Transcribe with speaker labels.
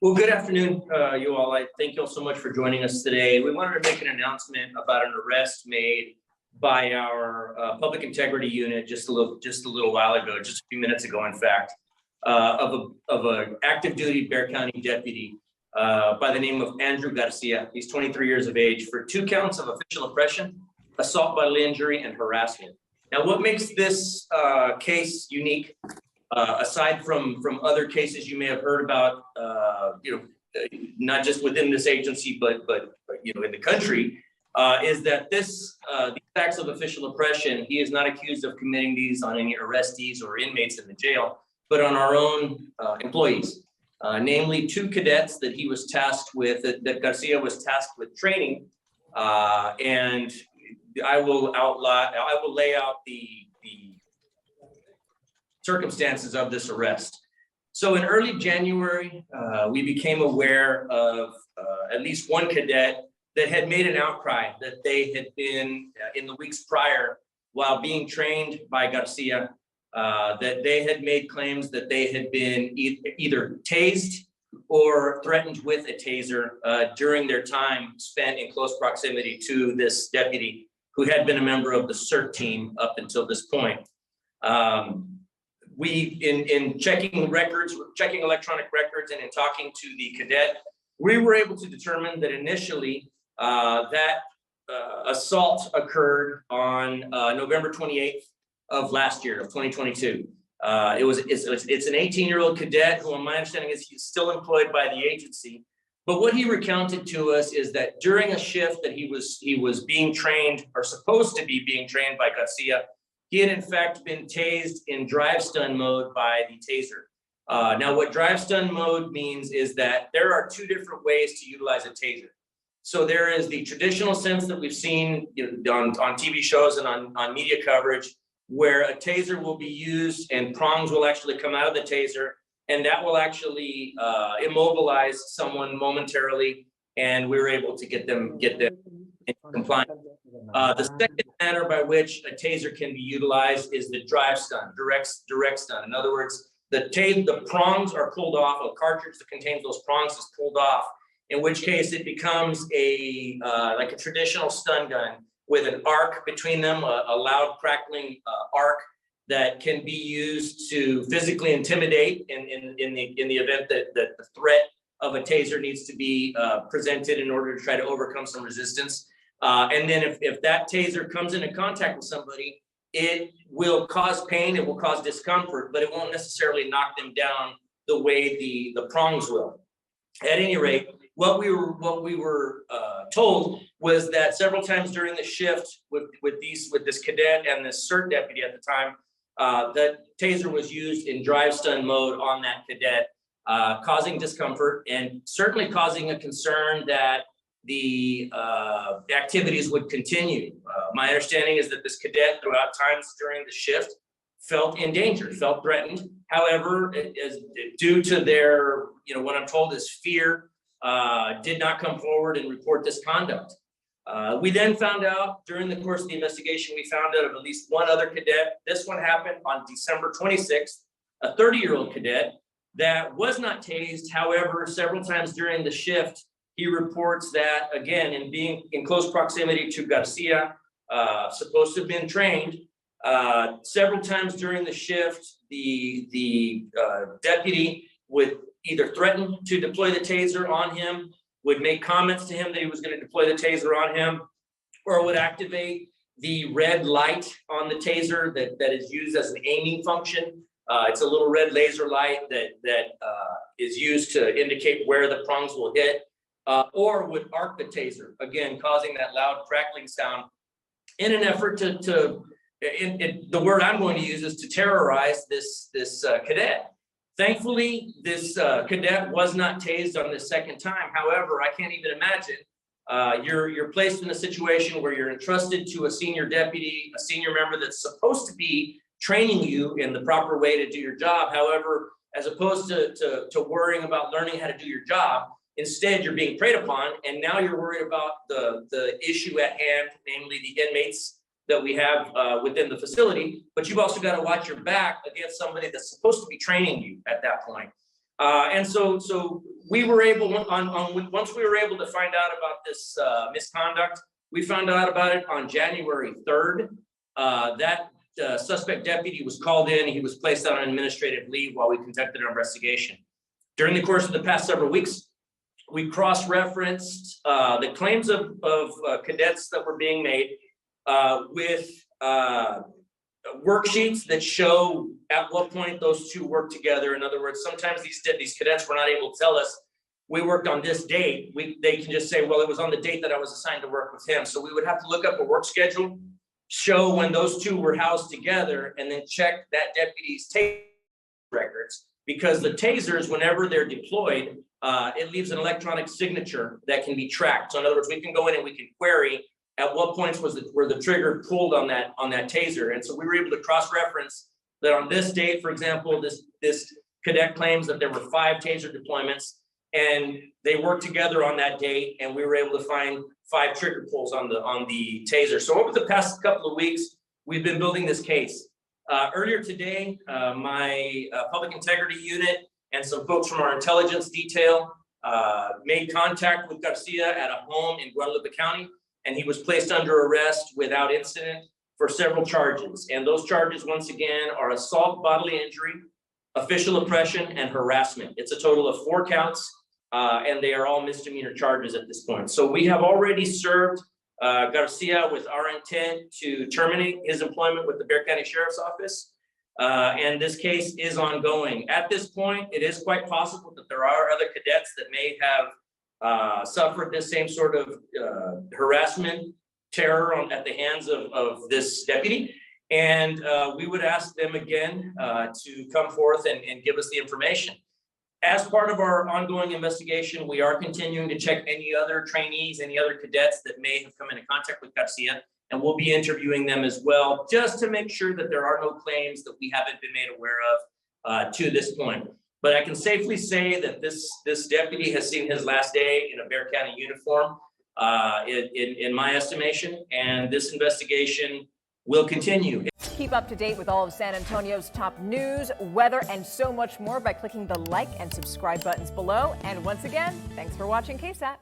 Speaker 1: Well, good afternoon, you all. I thank you all so much for joining us today. We wanted to make an announcement about an arrest made by our public integrity unit just a little while ago, just a few minutes ago, in fact, of an active duty Bexar County deputy by the name of Andrew Garcia. He's 23 years of age for 2 counts of official oppression, assault, bodily injury, and harassment. Now, what makes this case unique, aside from other cases you may have heard about, not just within this agency, but in the country, is that these acts of official oppression, he is not accused of committing these on any arrestees or inmates in the jail, but on our own employees, namely 2 cadets that he was tasked with, that Garcia was tasked with training, and I will lay out the circumstances of this arrest. So in early January, we became aware of at least 1 cadet that had made an outcry that they had been, in the weeks prior, while being trained by Garcia, that they had made claims that they had been either tased or threatened with a taser during their time spent in close proximity to this deputy who had been a member of the CERT team up until this point. In checking records, checking electronic records, and in talking to the cadet, we were able to determine that initially that assault occurred on November 28th of last year, of 2022. It's an 18-year-old cadet who, my understanding is, he's still employed by the agency. But what he recounted to us is that during a shift that he was being trained, or supposed to be being trained by Garcia, he had in fact been tased in drive stun mode by the taser. Now, what drive stun mode means is that there are 2 different ways to utilize a taser. So there is the traditional sense that we've seen on TV shows and on media coverage, where a taser will be used and prongs will actually come out of the taser, and that will actually immobilize someone momentarily, and we were able to get them in compliance. The second manner by which a taser can be utilized is the drive stun, direct stun. In other words, the prongs are pulled off, a cartridge that contains those prongs is pulled off, in which case it becomes like a traditional stun gun with an arc between them, a loud crackling arc that can be used to physically intimidate in the event that the threat of a taser needs to be presented in order to try to overcome some resistance. And then if that taser comes into contact with somebody, it will cause pain, it will cause discomfort, but it won't necessarily knock them down the way the prongs will. At any rate, what we were told was that several times during the shift with this cadet and this CERT deputy at the time, that taser was used in drive stun mode on that cadet, causing discomfort and certainly causing a concern that the activities would continue. My understanding is that this cadet, throughout times during the shift, felt in danger, felt threatened. However, due to their, what I'm told is fear, did not come forward and report this conduct. We then found out during the course of the investigation, we found out of at least 1 other cadet. This one happened on December 26th, a 30-year-old cadet that was not tased. However, several times during the shift, he reports that, again, in being in close proximity to Garcia, supposed to have been trained, several times during the shift, the deputy would either threaten to deploy the taser on him, would make comments to him that he was going to deploy the taser on him, or would activate the red light on the taser that is used as an aiming function. It's a little red laser light that is used to indicate where the prongs will hit, or would arc the taser, again, causing that loud crackling sound in an effort to the word I'm going to use is to terrorize this cadet. Thankfully, this cadet was not tased on this second time. However, I can't even imagine you're placed in a situation where you're entrusted to a senior deputy, a senior member that's supposed to be training you in the proper way to do your job. However, as opposed to worrying about learning how to do your job, instead you're being preyed upon, and now you're worried about the issue at hand, namely the inmates that we have within the facility, but you've also got to watch your back against somebody that's supposed to be training you at that point. And so we were able once we were able to find out about this misconduct, we found out about it on January 3rd. That suspect deputy was called in. He was placed on administrative leave while we conducted our investigation. During the course of the past several weeks, we cross-referenced the claims of cadets that were being made with worksheets that show at what point those two work together. In other words, sometimes these cadets were not able to tell us we worked on this date. They can just say, well, it was on the date that I was assigned to work with him. So we would have to look up a work schedule, show when those two were housed together, and then check that deputy's taser records, because the tasers, whenever they're deployed, it leaves an electronic signature that can be tracked. So in other words, we can go in and we can query at what points were the trigger pulled on that taser. And so we were able to cross-reference that on this date, for example, this cadet claims that there were 5 taser deployments, and they worked together on that date, and we were able to find 5 trigger pulls on the taser. So over the past couple of weeks, we've been building this case. Earlier today, my public integrity unit and some folks from our intelligence detail made contact with Garcia at a home in Guadalupe County, and he was placed under arrest without incident for several charges. And those charges, once again, are assault, bodily injury, official oppression, and harassment. It's a total of 4 counts, and they are all misdemeanor charges at this point. So we have already served Garcia with our intent to terminate his employment with the Bexar County Sheriff's Office. And this case is ongoing. At this point, it is quite possible that there are other cadets that may have suffered this same sort of harassment, terror at the hands of this deputy. And we would ask them again to come forth and give us the information. As part of our ongoing investigation, we are continuing to check any other trainees, any other cadets that may have come into contact with Garcia, and we'll be interviewing them as well, just to make sure that there are no claims that we haven't been made aware of to this point. But I can safely say that this deputy has seen his last day in a Bexar County uniform, in my estimation, and this investigation will continue.
Speaker 2: Keep up to date with all of San Antonio's top news, weather, and so much more by clicking the like and subscribe buttons below. And once again, thanks for watching KSAT.